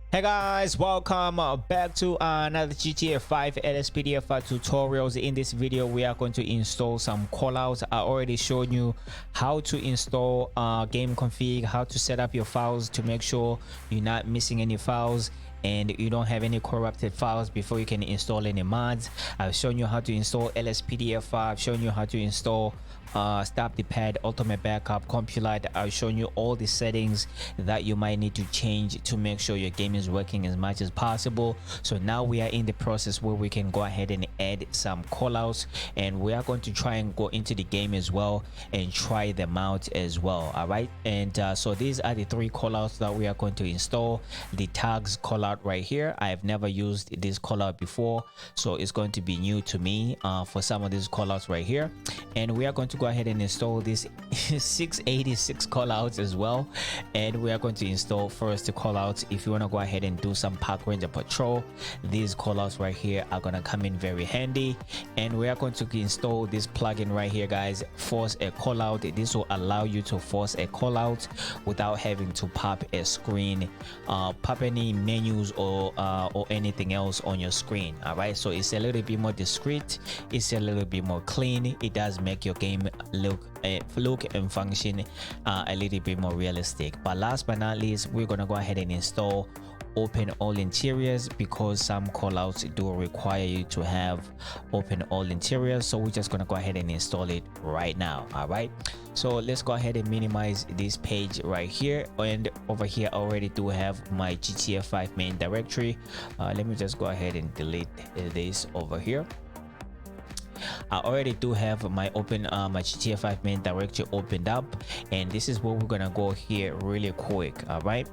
Hey guys, welcome back to another GTA 5 LSPDFR tutorials. In this video we are going to install some callouts. I already showed you how to install game config, how to set up your files to make sure you're not missing any files and you don't have any corrupted files before you can install any mods. I've shown you how to install LSPDFR. I've shown you how to install stop the pad, ultimate backup, Callout. I've shown you all the settings that you might need to change to make sure your game is working as much as possible. So now we are in the process where we can go ahead and add some callouts, and we are going to try and go into the game as well and try them out as well. All right, and so these are the three callouts that we are going to install. The tags callout right here, I have never used this callout before, so it's going to be new to me for some of these callouts right here. And we are going to go ahead and install this 686 callouts as well, and we are going to install first the callouts. If you want to go ahead and do some park ranger patrol, these callouts right here are going to come in very handy. And we are going to install this plugin right here, guys, force a callout. This will allow you to force a callout without having to pop a screen, pop any menus or anything else on your screen. All right, so it's a little bit more discreet, it's a little bit more clean. It does make your game look and function a little bit more realistic. But last but not least, we're gonna go ahead and install open all interiors, because some callouts do require you to have open all interiors. So we're just gonna go ahead and install it right now. All right, so let's go ahead and minimize this page right here, and over here I already do have my GTA 5 main directory. Let me just go ahead and delete this over here. I already do have my my GTA 5 main directory opened up, and this is where we're gonna go here really quick. All right,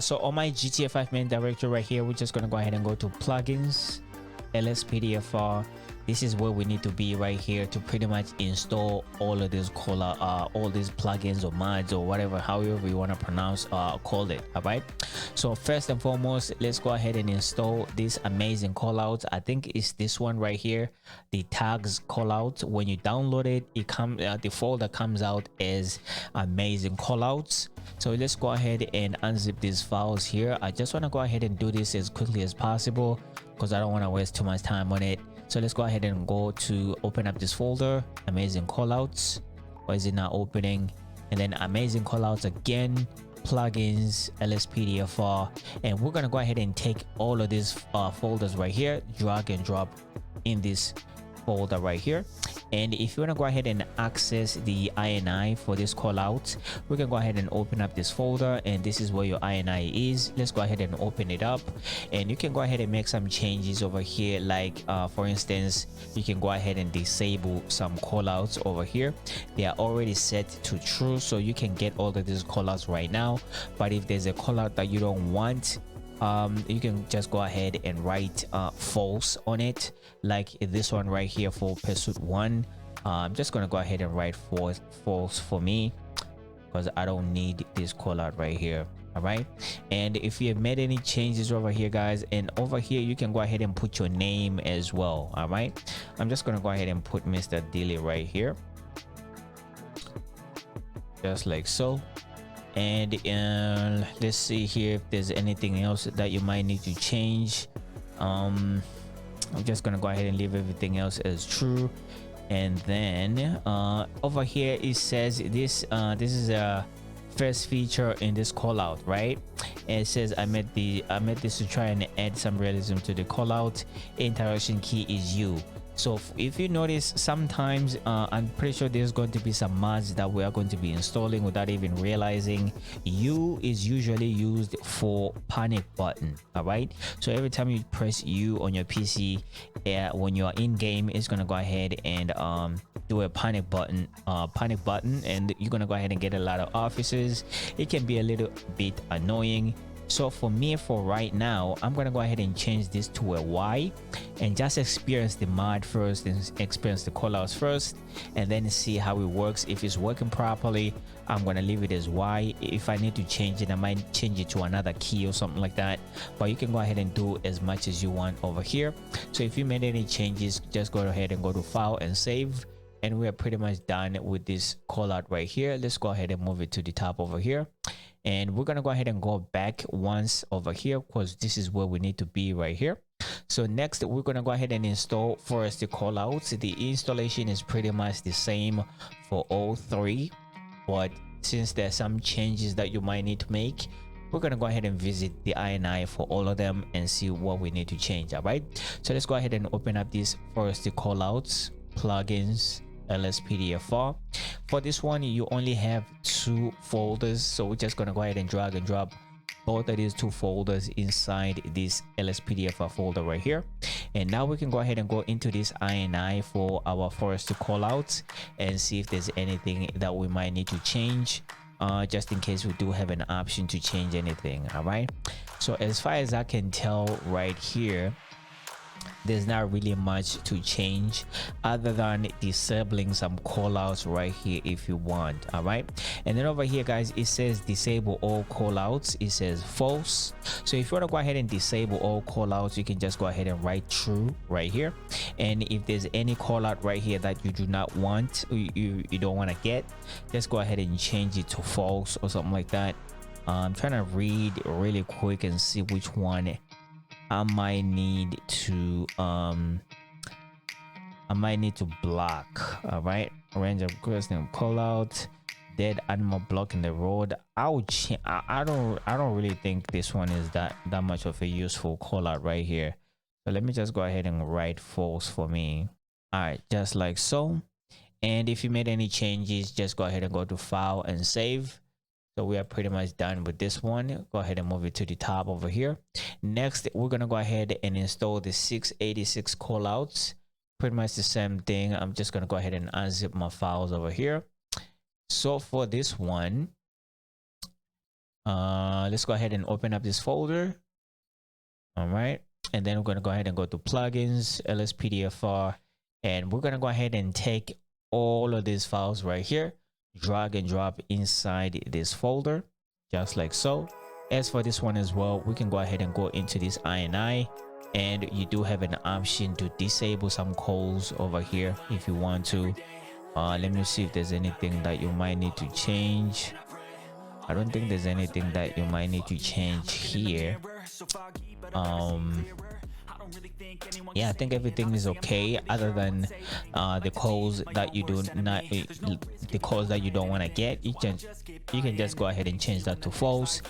so on my GTA 5 main directory right here, we're just gonna go ahead and go to plugins, LSPDFR. This is where we need to be right here to pretty much install all of these all these plugins or mods or whatever, however you want to pronounce call it. All right, so first and foremost, let's go ahead and install this amazing callout. I think it's this one right here, the tags callout. When you download it, it comes the folder comes out as amazing callouts. So let's go ahead and unzip these files here. I just want to go ahead and do this as quickly as possible because I don't want to waste too much time on it. So let's go ahead and go to open up this folder, amazing callouts. Why is it not opening? And then amazing callouts again, plugins, LSPDFR, and we're gonna go ahead and take all of these folders right here, drag and drop in this folder right here. And if you want to go ahead and access the INI for this callout, we can go ahead and open up this folder, and this is where your INI is. Let's go ahead and open it up, and you can go ahead and make some changes over here. Like for instance, you can go ahead and disable some callouts over here. They are already set to true, so you can get all of these callouts right now. But if there's a callout that you don't want, you can just go ahead and write false on it, like this one right here for pursuit 1. I'm just gonna go ahead and write false for me because I don't need this callout right here. All right, and if you have made any changes over here, guys, and over here you can go ahead and put your name as well. All right, I'm just gonna go ahead and put Mr. Dilly right here, just like so. And let's see here if there's anything else that you might need to change. I'm just gonna go ahead and leave everything else as true. And then over here it says this is a first feature in this callout, right? And it says I made this to try and add some realism to the callout. Interaction key is you. So if you notice, sometimes I'm pretty sure there's going to be some mods that we are going to be installing without even realizing. U is usually used for panic button. All right, so every time you press U on your PC, when you are in game, it's going to go ahead and do a panic button, and you're going to go ahead and get a lot of officers. It can be a little bit annoying. So for me, for right now, I'm gonna go ahead and change this to a Y and just experience the mod first and experience the callouts first, and then see how it works. If it's working properly, I'm gonna leave it as Y. If I need to change it, I might change it to another key or something like that. But you can go ahead and do as much as you want over here. So if you made any changes, just go ahead and go to file and save, and we are pretty much done with this callout right here. Let's go ahead and move it to the top over here. and we're gonna go ahead and go back once over here because this is where we need to be right here. So next we're gonna go ahead and install first the callouts. The installation is pretty much the same for all three, but since there's some changes that you might need to make, we're gonna go ahead and visit the INI for all of them and see what we need to change. All right, so let's go ahead and open up this first, the callouts, plugins, LSPDFR. For this one, you only have 2 folders, so we're just gonna go ahead and drag and drop both of these 2 folders inside this LSPDFR folder right here. And now we can go ahead and go into this INI for our first callouts and see if there's anything that we might need to change, just in case we do have an option to change anything. All right, so as far as I can tell right here, there's not really much to change other than disabling some callouts right here if you want. All right, and then over here, guys, it says disable all callouts. It says false. So if you want to go ahead and disable all callouts, you can just go ahead and write true right here. And if there's any callout right here that you do not want, you don't want to get, just go ahead and change it to false or something like that. I'm trying to read really quick and see which one I might need to block. All right, range of question call out, dead animal blocking the road. I don't really think this one is that much of a useful call out right here. So let me just go ahead and write false for me. All right, just like so. And if you made any changes, just go ahead and go to file and save. So we are pretty much done with this one. Go ahead and move it to the top over here. Next, we're gonna go ahead and install the 686 callouts. Pretty much the same thing. I'm just gonna go ahead and unzip my files over here. So for this one, let's go ahead and open up this folder. All right, and then we're gonna go ahead and go to plugins, LSPDFR, and we're gonna go ahead and take all of these files right here, drag and drop inside this folder, just like so. As for this one as well, we can go ahead and go into this INI, and you do have an option to disable some calls over here if you want to. Let me see if there's anything that you might need to change. I don't think there's anything that you might need to change here. Yeah, I think everything is okay other than the calls that you do not, the calls that you don't want to get. You can just go ahead and change that to false.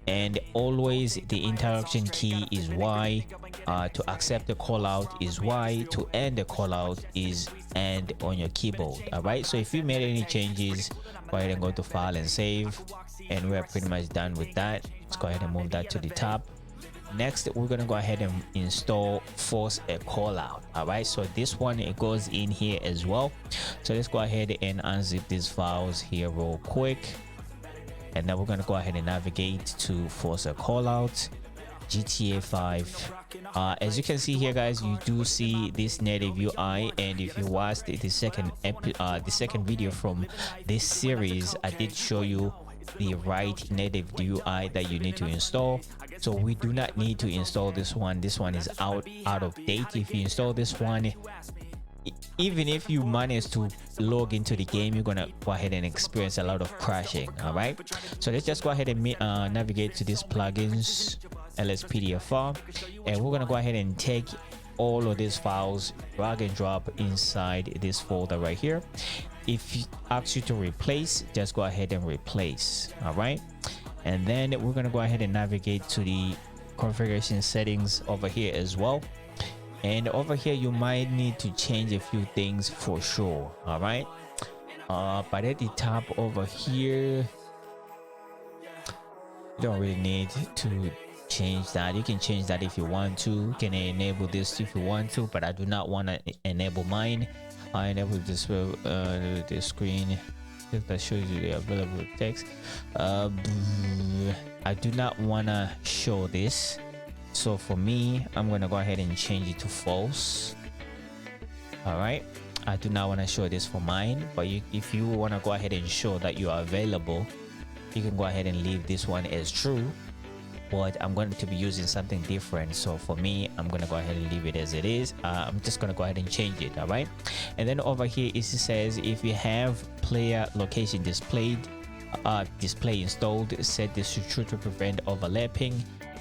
And always the interaction key is Y. To accept the call out is Y. To end the call out is and on your keyboard. All right, so if you made any changes, go ahead and go to file and save, and we're pretty much done with that. Let's go ahead and move that to the top. Next, we're gonna go ahead and install force a callout. All right, so this one, it goes in here as well. So let's go ahead and unzip these files here real quick, and then we're gonna go ahead and navigate to force a callout, GTA 5. As you can see here, guys, you do see this native UI, and if you watched the second video from this series, I did show you the right native UI that you need to install. So we do not need to install this one. This one is out of date. If you install this one, even if you manage to log into the game, you're gonna go ahead and experience a lot of crashing. All right, so let's just go ahead and navigate to these plugins, LSPDFR, and we're gonna go ahead and take all of these files, drag and drop inside this folder right here. If it asks you to replace, just go ahead and replace. All right, and then we're going to go ahead and navigate to the configuration settings over here as well. And over here you might need to change a few things for sure. All right, but at the top over here, you don't really need to change that. You can change that if you want to. You can enable this if you want to, but I do not want to enable mine. I enable this the screen that shows you the available text. I do not want to show this, so for me, I'm gonna go ahead and change it to false. All right, I do not want to show this for mine, but if you want to go ahead and show that you are available, you can go ahead and leave this one as true. But I'm going to be using something different, so for me, I'm going to go ahead and leave it as it is. I'm just going to go ahead and change it. All right, and then over here it says if you have player location displayed, display installed. Set this to true to prevent overlapping.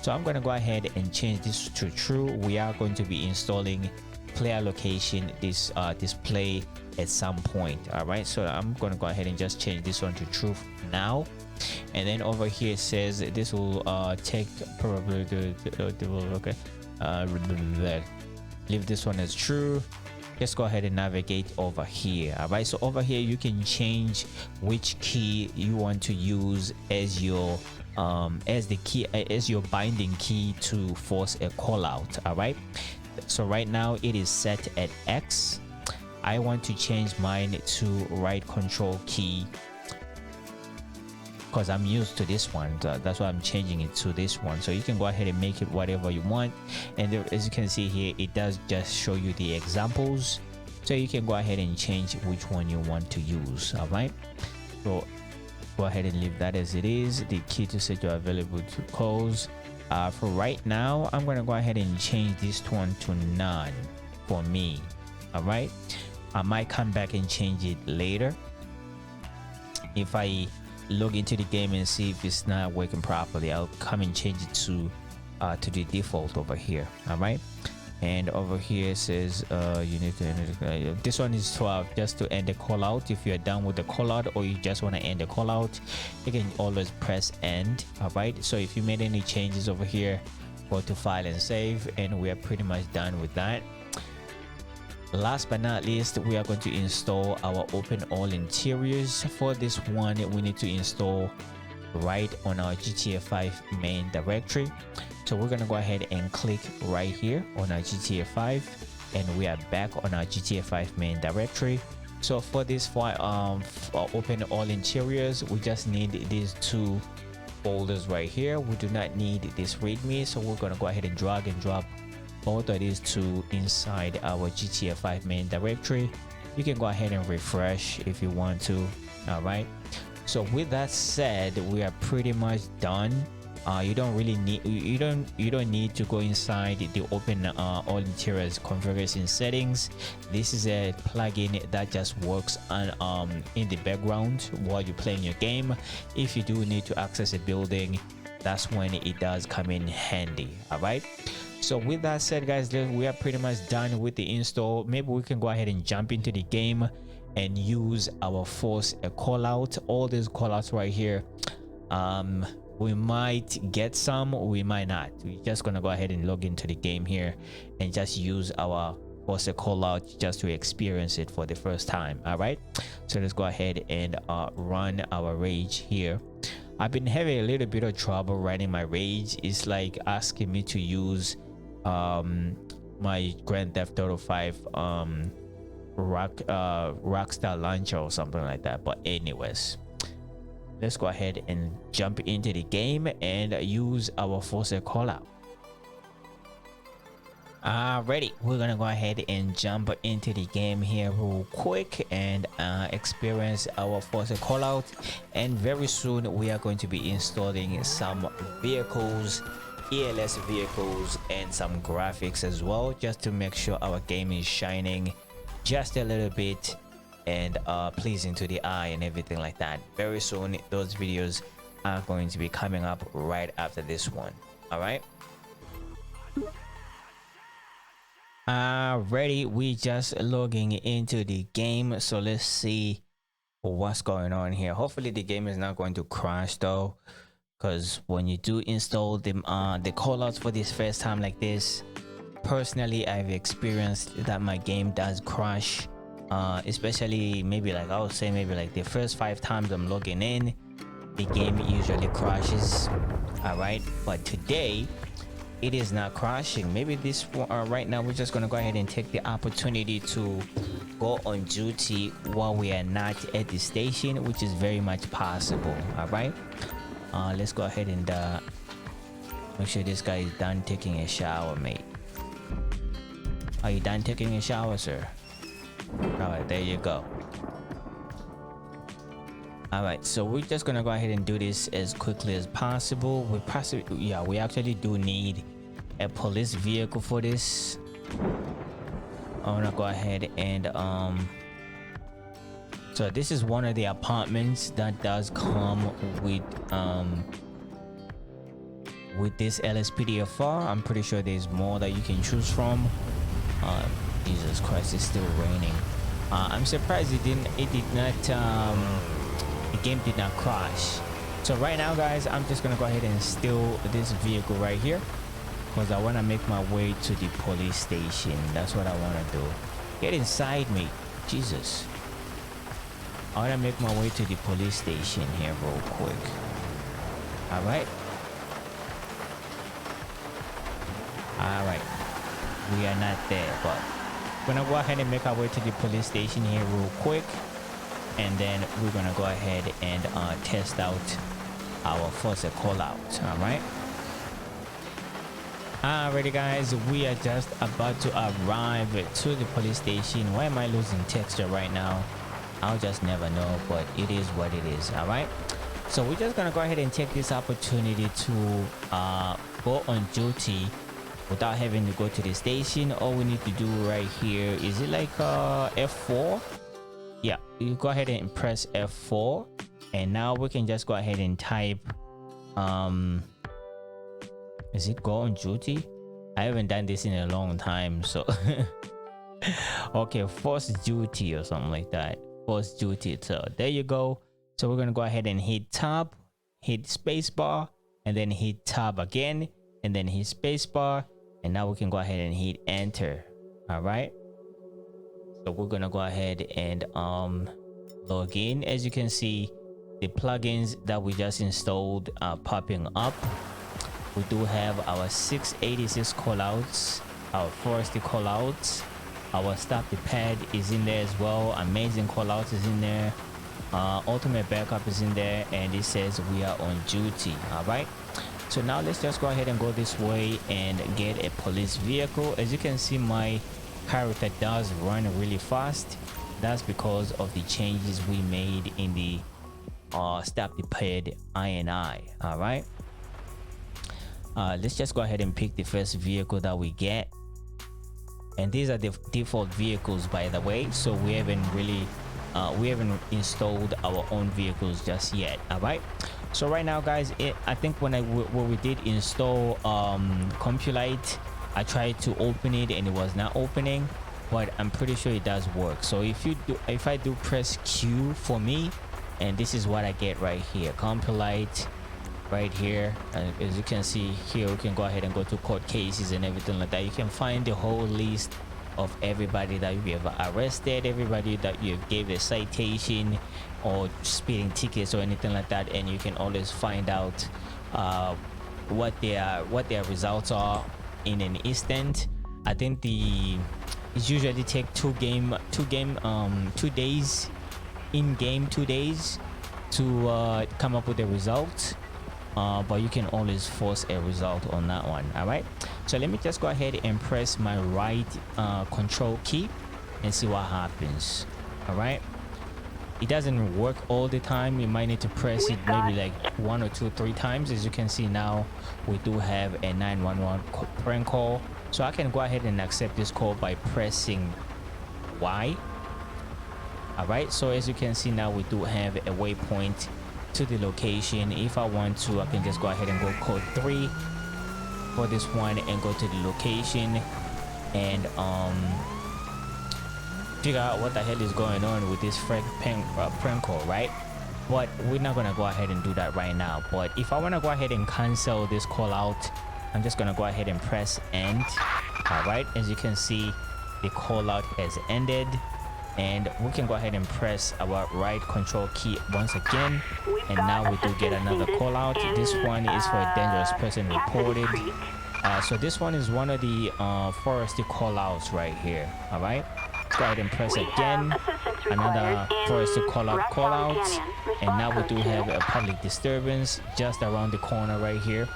So I'm going to go ahead and change this to true. We are going to be installing player location this display at some point. All right, so I'm going to go ahead and just change this one to true now. And then over here it says this will take probably okay, leave this one as true. Just go ahead and navigate over here. All right, so over here you can change which key you want to use as your as your binding key to force a call out. All right, so right now it is set at X. I want to change mine to right control key because I'm used to this one. That's why I'm changing it to this one. So you can go ahead and make it whatever you want, and there, as you can see here, it does just show you the examples, so you can go ahead and change which one you want to use. All right, so go ahead and leave that as it is. The key to set your available to calls. For right now, I'm going to go ahead and change this one to none for me. All right, I might come back and change it later if I log into the game and see if it's not working properly. I'll come and change it to the default over here. All right, and over here it says you need to end this one is 12 just to end the call out. If you're done with the call out or you just want to end the call out, you can always press end. All right, so if you made any changes over here, go to file and save, and we are pretty much done with that. Last but not least, we are going to install our open all interiors. For this one, we need to install right on our GTA 5 main directory. So we're going to go ahead and click right here on our GTA 5, and we are back on our GTA 5 main directory. So for this for open all interiors, we just need these two folders right here. We do not need this readme, so we're going to go ahead and drag and drop both of these two inside our GTA 5 main directory. You can go ahead and refresh if you want to. All right, so with that said, we are pretty much done. You don't really need you don't need to go inside the open all interiors configuration settings. This is a plugin that just works on in the background while you're playing your game. If you do need to access a building, that's when it does come in handy. All right, so with that said, guys, we are pretty much done with the install. Maybe we can go ahead and jump into the game and use our force a call out. All these call outs right here, we might get some, we might not. We're just gonna go ahead and log into the game here and just use our force a call out just to experience it for the first time. All right, so let's go ahead and run our rage here. I've been having a little bit of trouble running my rage. It's like asking me to use my Grand Theft Auto 5 Rockstar launcher or something like that. But anyways, let's go ahead and jump into the game and use our force call out. Alrighty, we're gonna go ahead and jump into the game here real quick and experience our force call out. And very soon we are going to be installing some vehicles, ELS vehicles, and some graphics as well, just to make sure our game is shining just a little bit and pleasing to the eye and everything like that. Very soon those videos are going to be coming up right after this one. All right, ready, we just logging into the game, so let's see what's going on here. Hopefully the game is not going to crash though, because when you do install them the callouts for this first time like this, personally I've experienced that my game does crash, especially maybe like I would say maybe like the first 5 times I'm logging in, the game usually crashes. All right, but today it is not crashing. Maybe this right now we're just gonna go ahead and take the opportunity to go on duty while we are not at the station, which is very much possible. All right, let's go ahead and make sure this guy is done taking a shower, mate. Are you done taking a shower, sir? All right, there you go. All right, so we're just gonna go ahead and do this as quickly as possible. We actually do need a police vehicle for this. I'm gonna go ahead and So this is one of the apartments that does come with this LSPDFR. I'm pretty sure there's more that you can choose from. Jesus Christ, it's still raining. I'm surprised the game did not crash. So right now guys, I'm just gonna go ahead and steal this vehicle right here because I want to make my way to the police station. That's what I want to do. Get inside me, Jesus. I want to make my way to the police station here real quick. All right. We are not there, but we're gonna go ahead and make our way to the police station here real quick, and then we're gonna go ahead and test out our first call out. All right. Alrighty guys, we are just about to arrive to the police station. Why am I losing texture right now? I'll just never know, but it is what it is. All right, so we're just gonna go ahead and take this opportunity to go on duty without having to go to the station. All we need to do right here is it like F4. Yeah, you go ahead and press F4, and now we can just go ahead and type is it go on duty? I haven't done this in a long time, so okay, force duty or something like that. Force duty. So there you go. So we're gonna go ahead and hit tab, hit spacebar, and then hit tab again, and then hit spacebar, and now we can go ahead and hit enter. All right, so we're gonna go ahead and log in. As you can see, the plugins that we just installed are popping up. We do have our 686 callouts, our forestry callouts, our stop the pad is in there as well, amazing callouts is in there, ultimate backup is in there, and it says we are on duty. All right, so now let's just go ahead and go this way and get a police vehicle. As you can see, my character does run really fast. That's because of the changes we made in the stop the pad INI. All right, let's just go ahead and pick the first vehicle that we get, and these are the default vehicles, by the way, so we haven't really installed our own vehicles just yet. All right, so right now guys, I think when we did install Callout, I tried to open it and it was not opening, but I'm pretty sure it does work. So if I do press Q for me, and this is what I get right here, Callout right here. As you can see here, we can go ahead and go to court cases and everything like that. You can find the whole list of everybody that you have arrested, everybody that you gave a citation or speeding tickets or anything like that, and you can always find out what their results are in an instant. I think it usually take 2 days in-game 2 days to come up with the results, but you can always force a result on that one. All right, so let me just go ahead and press my right control key and see what happens. All right, it doesn't work all the time. You might need to press it maybe like 1 or 2 3 times. As you can see now, we do have a 911 prank call, so I can go ahead and accept this call by pressing Y. All right, so as you can see now, we do have a waypoint to the location. If I want to, I can just go ahead and go code 3 for this one and go to the location and figure out what the hell is going on with this prank call, right? But we're not gonna go ahead and do that right now. But if I want to go ahead and cancel this call out, I'm just gonna go ahead and press end. All right, as you can see, the call out has ended, and we can go ahead and press our right control key once again, and now we do get another call out. This one is for a dangerous person reported. So this one is one of the forestry call outs right here. All right, let's go ahead and press again, another forestry call out, and now we do have a public disturbance just around the corner right here.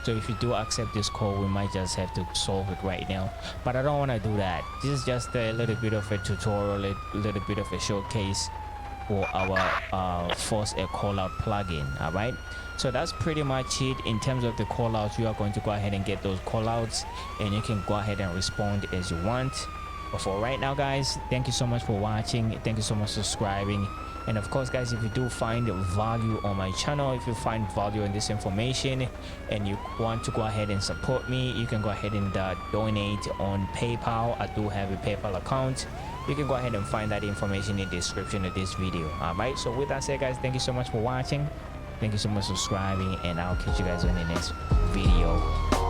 So if you do accept this call, we might just have to solve it right now, but I don't want to do that. This is just a little bit of a tutorial, a little bit of a showcase for our force a call out plugin. All right, so that's pretty much it in terms of the call outs. You are going to go ahead and get those call outs, and you can go ahead and respond as you want. But for right now guys, thank you so much for watching. Thank you so much for subscribing. And of course guys, if you do find value on my channel, if you find value in this information and you want to go ahead and support me, you can go ahead and donate on PayPal. I do have a PayPal account. You can go ahead and find that information in the description of this video. All right, so with that said guys, thank you so much for watching. Thank you so much for subscribing, and I'll catch you guys on the next video.